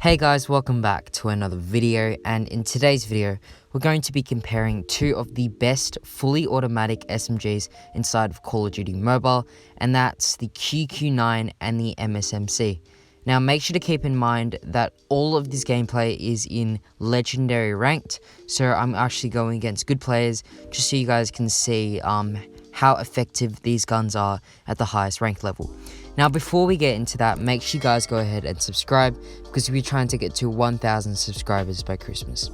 Hey guys, welcome back to another video, and in today's video we're going to be comparing two of the best fully automatic SMGs inside of Call of Duty Mobile, and that's the QQ9 and the MSMC. Now make sure to keep in mind that all of this gameplay is in legendary ranked, so I'm actually going against good players just so you guys can see how effective these guns are at the highest rank level. Now before we get into that, make sure you guys go ahead and subscribe because we're trying to get to 1,000 subscribers by Christmas.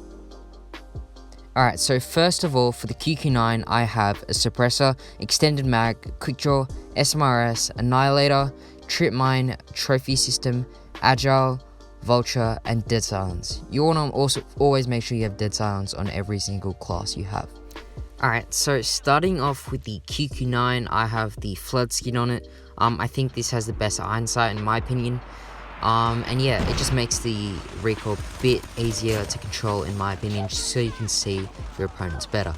Alright, so first of all, for the QQ9, I have a suppressor, extended mag, quick draw, SMRS, annihilator, trip mine, trophy system, agile, vulture, and dead silence. You want to also always make sure you have dead silence on every single class you have. Alright, so starting off with the QQ9, I have the flood skin on it. I think this has the best iron sight in my opinion. And yeah, it just makes the recoil a bit easier to control in my opinion, just so you can see your opponents better.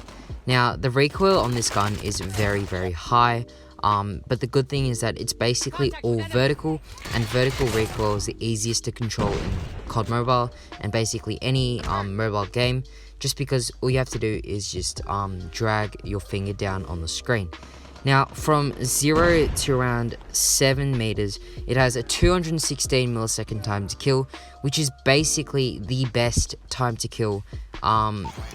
Now, the recoil on this gun is very, very high. But the good thing is that it's basically all vertical, and vertical recoil is the easiest to control in COD Mobile and basically any mobile game, just because all you have to do is just drag your finger down on the screen. Now, from 0 to around 7 meters, it has a 216 millisecond time to kill, which is basically the best time to kill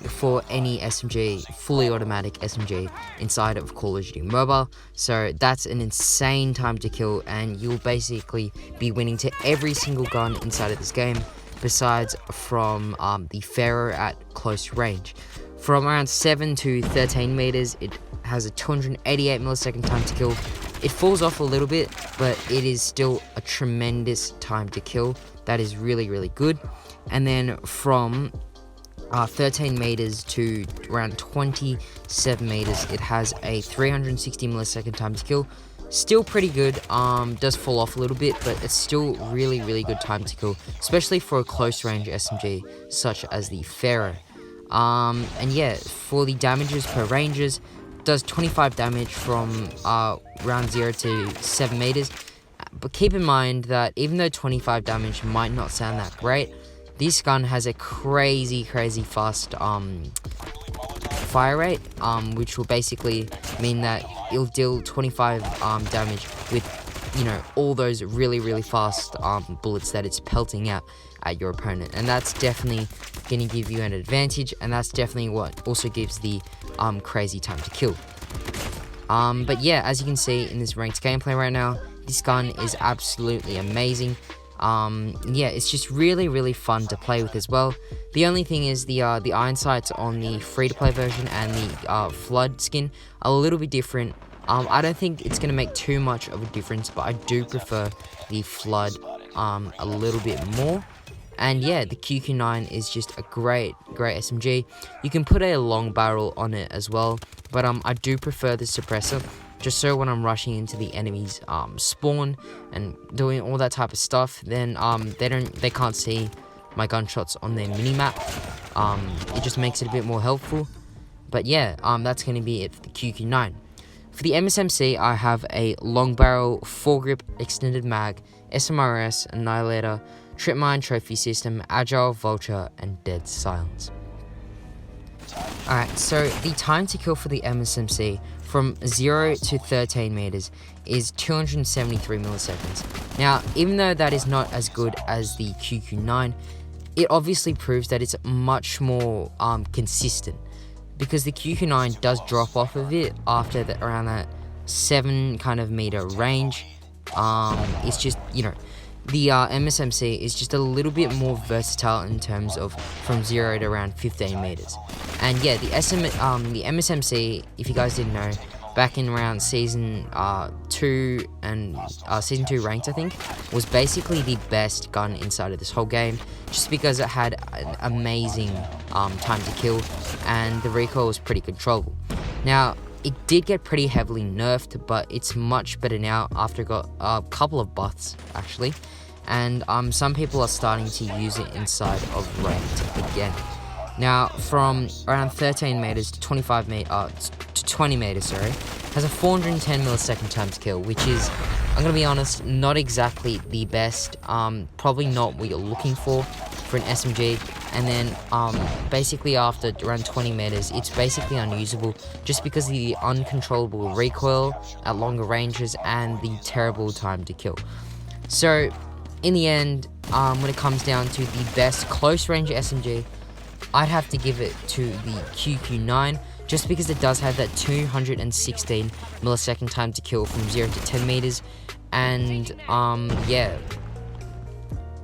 for any SMG, fully automatic SMG inside of Call of Duty Mobile. So that's an insane time to kill, and you'll basically be winning to every single gun inside of this game, besides from the Pharaoh at close range. From around 7 to 13 meters, it has a 288 millisecond time to kill. It falls off a little bit, but it is still a tremendous time to kill. That is really, really good. And then from 13 meters to around 27 meters, it has a 360 millisecond time to kill. Still pretty good. Does fall off a little bit, but it's still really, really good time to kill, especially for a close range SMG such as the Pharaoh. And yeah, for the damages per ranges, does 25 damage from round 0 to 7 meters. But keep in mind that even though 25 damage might not sound that great, this gun has a crazy fast fire rate, which will basically mean that it'll deal 25 damage with, you know, all those really fast bullets that it's pelting out at your opponent, and that's definitely going to give you an advantage, and that's definitely what also gives the crazy time to kill. But yeah, as you can see in this ranked gameplay right now, this gun is absolutely amazing. Yeah, it's just really fun to play with as well. The only thing is the iron sights on the free-to-play version and the flood skin are a little bit different. I don't think it's going to make too much of a difference, but I do prefer the flood a little bit more. And yeah, the QQ9 is just a great SMG. You can put a long barrel on it as well, but I do prefer the suppressor, just so when I'm rushing into the enemy's spawn and doing all that type of stuff, then they can't see my gunshots on their minimap. It just makes it a bit more helpful. But yeah, that's going to be it for the QQ9. For the MSMC, I have a long barrel, foregrip, extended mag, SMRS, annihilator, trip mine, trophy system, agile, vulture, and dead silence. Alright, so the time to kill for the MSMC from 0 to 13 meters is 273 milliseconds. Now, even though that is not as good as the QQ9, it obviously proves that it's much more consistent, because the QQ9 does drop off a bit after around that 7 kind of meter range. It's just, you know, the MSMC is just a little bit more versatile in terms of from 0 to around 15 meters. And yeah, the MSMC, if you guys didn't know, back in around season 2 and season 2 ranked, I think, was basically the best gun inside of this whole game, just because it had an amazing time to kill, and the recoil was pretty controllable. Now, it did get pretty heavily nerfed, but it's much better now after it got a couple of buffs actually, and some people are starting to use it inside of ranked again. Now, from around 13 meters to 20 meters, sorry, has a 410 millisecond time to kill, which is, I'm gonna be honest, not exactly the best. Probably not what you're looking for an SMG. And then basically after around 20 meters, it's basically unusable just because of the uncontrollable recoil at longer ranges and the terrible time to kill. So in the end, when it comes down to the best close range SMG, I'd have to give it to the QQ9, just because it does have that 216 millisecond time to kill from 0 to 10 meters, and yeah,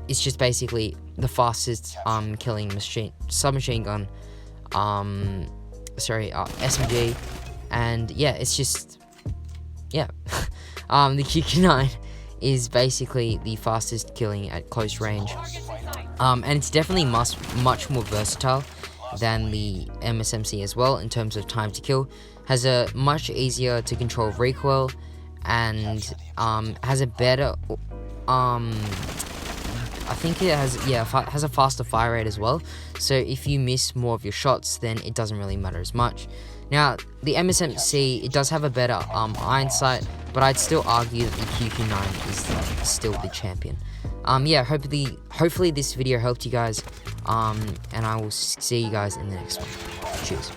it's just basically the fastest killing submachine gun SMG, and yeah, it's just, yeah. The QQ9 is basically the fastest killing at close range, and it's definitely much more versatile than the MSMC as well in terms of time to kill. Has a much easier to control recoil, and has a better I think it has a faster fire rate as well, so if you miss more of your shots, then it doesn't really matter as much. Now, the MSMC, it does have a better iron sight, but I'd still argue that the QQ9 is still the champion. Yeah, hopefully this video helped you guys, and I will see you guys in the next one. Cheers.